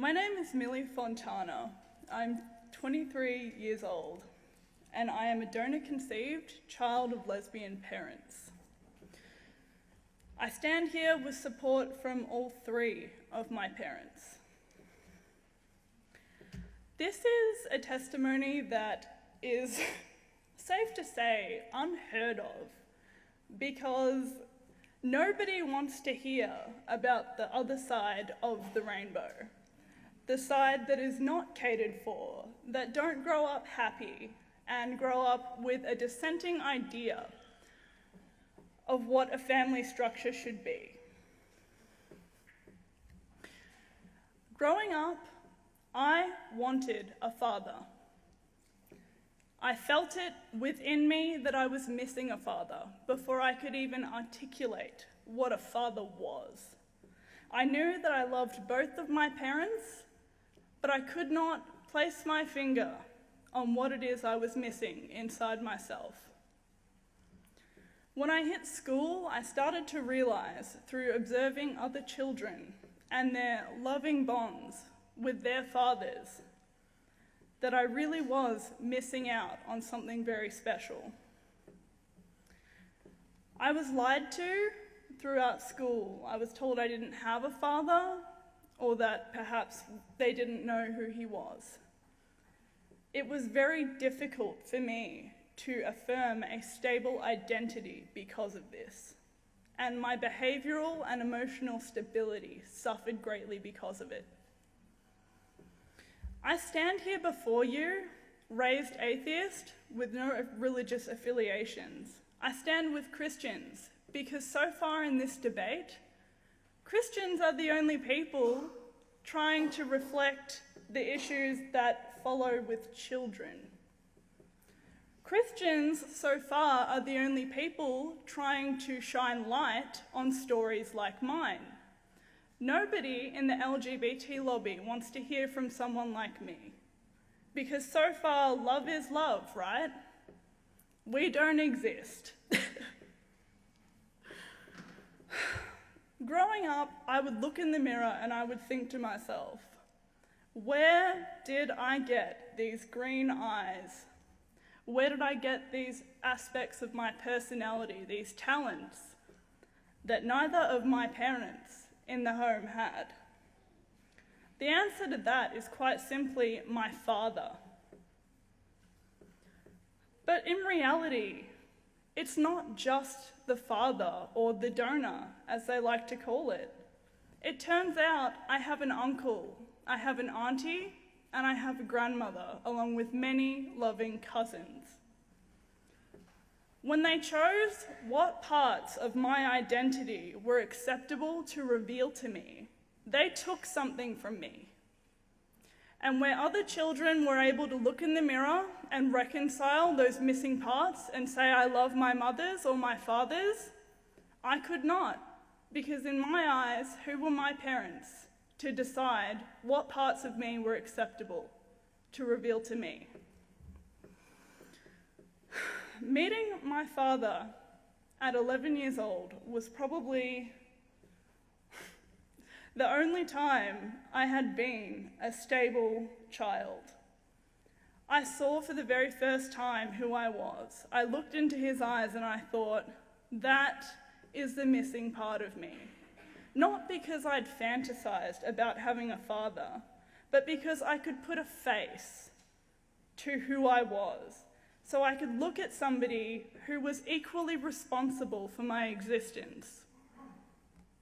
My name is Millie Fontana. I'm 23 years old, and I am a donor-conceived child of lesbian parents. I stand here with support from all three of my parents. This is a testimony that is, safe to say, unheard of, because nobody wants to hear about the other side of the rainbow, the side that is not catered for, that don't grow up happy and grow up with a dissenting idea of what a family structure should be. Growing up, I wanted a father. I felt it within me that I was missing a father before I could even articulate what a father was. I knew that I loved both of my parents, but I could not place my finger on what it is I was missing inside myself. When I hit school, I started to realize through observing other children and their loving bonds with their fathers that I really was missing out on something very special. I was lied to throughout school. I was told I didn't have a father, or that perhaps they didn't know who he was. It was very difficult for me to affirm a stable identity because of this, and my behavioral and emotional stability suffered greatly because of it. I stand here before you, raised atheist with no religious affiliations. I stand with Christians because so far in this debate, Christians are the only people trying to reflect the issues that follow with children. Christians so far are the only people trying to shine light on stories like mine. Nobody in the LGBT lobby wants to hear from someone like me, because so far love is love, right? We don't exist. Growing up, I would look in the mirror and I would think to myself, where did I get these green eyes? Where did I get these aspects of my personality, these talents that neither of my parents in the home had? The answer to that is quite simply my father. But in reality, it's not just the father or the donor, as they like to call it. It turns out I have an uncle, I have an auntie, and I have a grandmother, along with many loving cousins. When they chose what parts of my identity were acceptable to reveal to me, they took something from me. And where other children were able to look in the mirror and reconcile those missing parts and say, I love my mothers or my fathers, I could not, because in my eyes, who were my parents to decide what parts of me were acceptable to reveal to me? Meeting my father at 11 years old was probably the only time I had been a stable child. I saw for the very first time who I was. I looked into his eyes and I thought, that is the missing part of me. Not because I'd fantasized about having a father, but because I could put a face to who I was, so I could look at somebody who was equally responsible for my existence.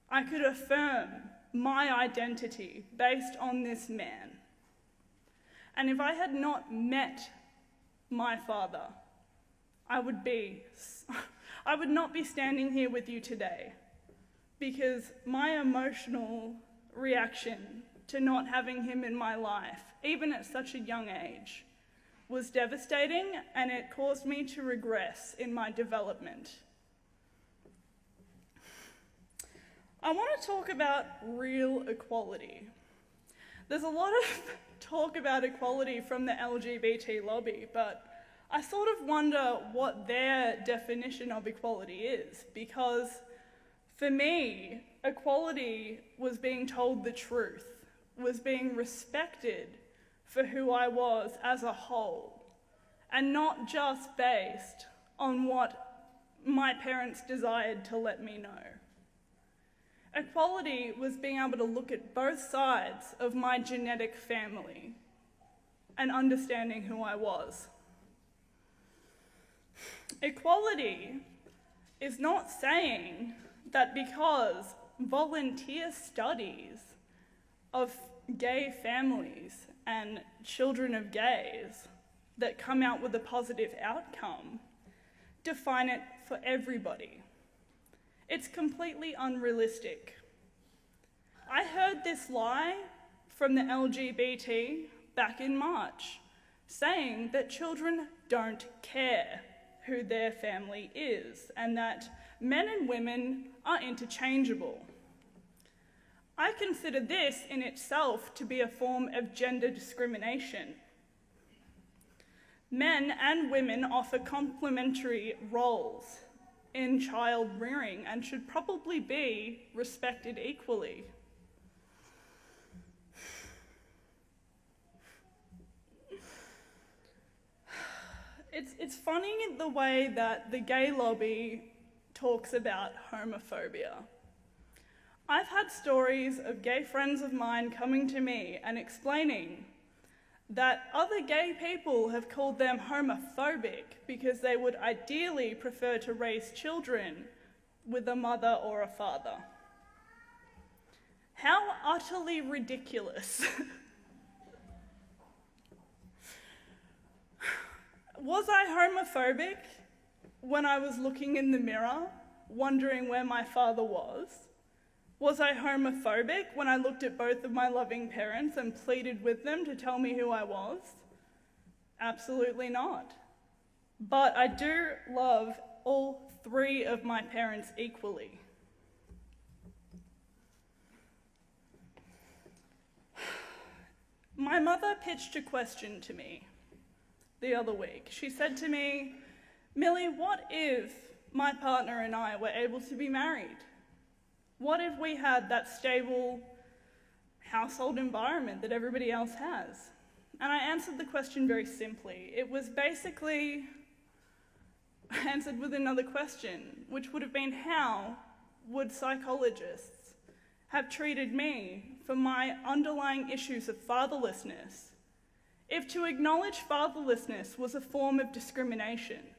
I could affirm my identity based on this man. And if I had not met my father, I would not be standing here with you today, because my emotional reaction to not having him in my life, even at such a young age, was devastating, and it caused me to regress in my development. I want to talk about real equality. There's a lot of talk about equality from the LGBT lobby, but I sort of wonder what their definition of equality is, because for me, equality was being told the truth was being respected for who I was as a whole, and not just based on what my parents desired to let me know. Equality was being able to look at both sides of my genetic family and understanding who I was. Equality is not saying that because volunteer studies of gay families and children of gays that come out with a positive outcome define it for everybody. It's completely unrealistic. I heard this lie from the LGBT back in March, saying that children don't care who their family is and that men and women are interchangeable. I consider this in itself to be a form of gender discrimination. Men and women offer complementary roles in child rearing and should probably be respected equally. It's funny the way that the gay lobby talks about homophobia. I've had stories of gay friends of mine coming to me and explaining that other gay people have called them homophobic because they would ideally prefer to raise children with a mother or a father. How utterly ridiculous. Was I homophobic when I was looking in the mirror, wondering where my father was? Was I homophobic when I looked at both of my loving parents and pleaded with them to tell me who I was? Absolutely not. But I do love all three of my parents equally. My mother pitched a question to me the other week. She said to me, "Millie, what if my partner and I were able to be married? What if we had that stable household environment that everybody else has?" And I answered the question very simply. It was basically answered with another question, which would have been, how would psychologists have treated me for my underlying issues of fatherlessness if to acknowledge fatherlessness was a form of discrimination?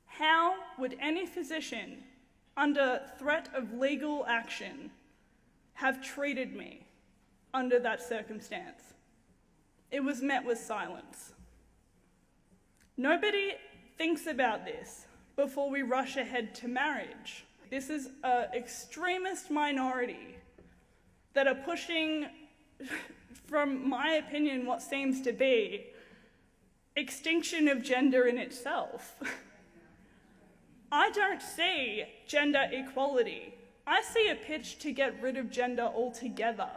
How would any physician under threat of legal action have treated me under that circumstance? It was met with silence. Nobody thinks about this before we rush ahead to marriage. This is an extremist minority that are pushing, from my opinion, what seems to be extinction of gender in itself. I don't see gender equality. I see a pitch to get rid of gender altogether.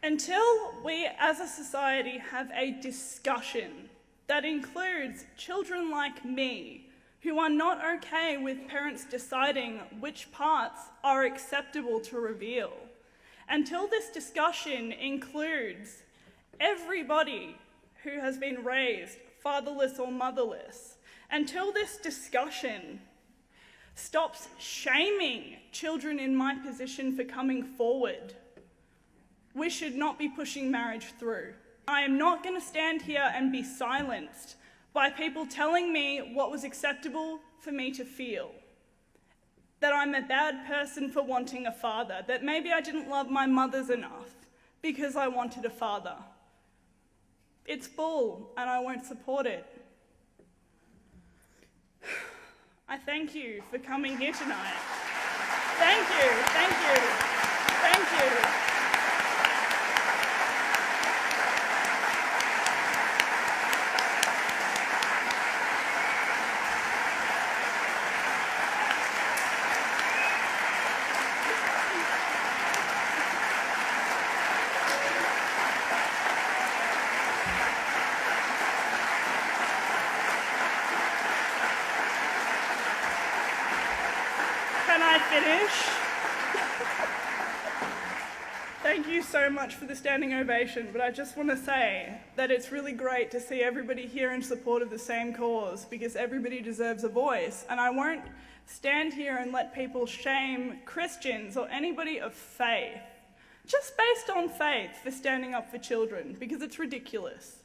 Until we as a society have a discussion that includes children like me who are not okay with parents deciding which parts are acceptable to reveal, until this discussion includes everybody who has been raised fatherless or motherless, until this discussion stops shaming children in my position for coming forward, we should not be pushing marriage through. I am not going to stand here and be silenced by people telling me what was acceptable for me to feel. That I'm a bad person for wanting a father, that maybe I didn't love my mothers enough because I wanted a father. It's bull, and I won't support it. I thank you for coming here tonight. Thank you, thank you, thank you. Inish. Thank you so much for the standing ovation, but I just want to say that it's really great to see everybody here in support of the same cause, because everybody deserves a voice, and I won't stand here and let people shame Christians or anybody of faith, just based on faith, for standing up for children, because it's ridiculous.